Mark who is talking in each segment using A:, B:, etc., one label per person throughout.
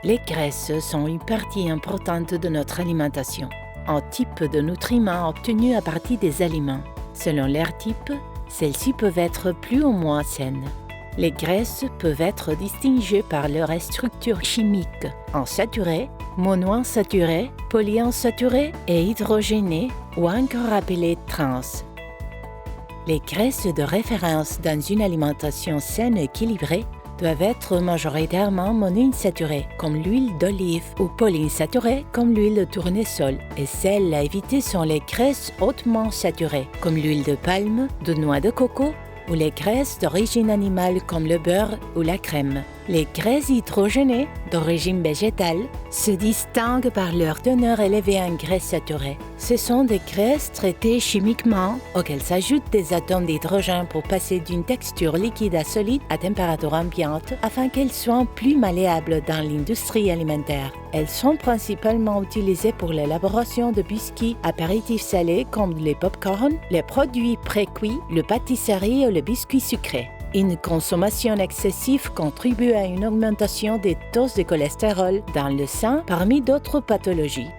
A: Les graisses sont une partie importante de notre alimentation, un type de nutriments obtenus à partir des aliments. Selon leur type, celles-ci peuvent être plus ou moins saines. Les graisses peuvent être distinguées par leur structure chimique, insaturée, monoinsaturée, polyinsaturée et hydrogénée ou encore appelées trans. Les graisses de référence dans une alimentation saine et équilibrée doivent être majoritairement monoinsaturées, comme l'huile d'olive, ou polyinsaturées, comme l'huile de tournesol, et celles à éviter sont les graisses hautement saturées, comme l'huile de palme, de noix de coco, ou les graisses d'origine animale comme le beurre ou la crème. Les graisses hydrogénées, d'origine végétale, se distinguent par leur teneur élevée en graisses saturées. Ce sont des graisses traitées chimiquement auxquelles s'ajoutent des atomes d'hydrogène pour passer d'une texture liquide à solide à température ambiante afin qu'elles soient plus malléables dans l'industrie alimentaire. Elles sont principalement utilisées pour l'élaboration de biscuits apéritifs salés comme les pop-corn, les produits pré-cuits, le pâtisserie ou le biscuit sucré. Une consommation excessive contribue à une augmentation des taux de cholestérol dans le sang parmi d'autres pathologies.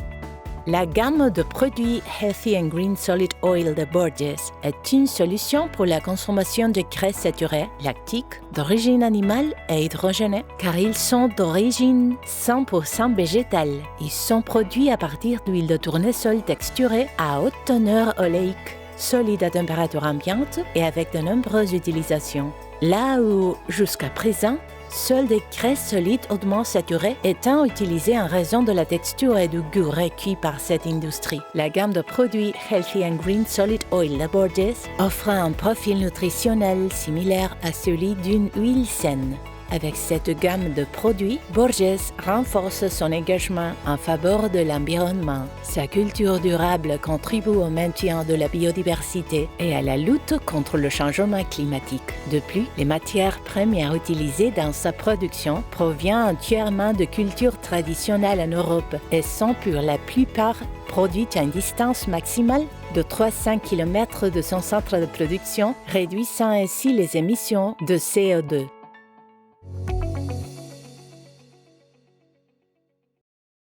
A: La gamme de produits Healthy and Green Solid Oil de Borges est une solution pour la consommation de graisses saturées, lactiques, d'origine animale et hydrogénées, car ils sont d'origine 100% végétale. Ils sont produits à partir d'huile de tournesol texturée à haute teneur oléique, solide à température ambiante et avec de nombreuses utilisations. Là où, jusqu'à présent, seules des graisses solides hautement saturées étant utilisées en raison de la texture et du goût requis par cette industrie. La gamme de produits Healthy and Green Solid Oil de Borges offre un profil nutritionnel similaire à celui d'une huile saine. Avec cette gamme de produits, Borges renforce son engagement en faveur de l'environnement. Sa culture durable contribue au maintien de la biodiversité et à la lutte contre le changement climatique. De plus, les matières premières utilisées dans sa production proviennent entièrement de cultures traditionnelles en Europe et sont pour la plupart produites à une distance maximale de 300 km de son centre de production, réduisant ainsi les émissions de CO2.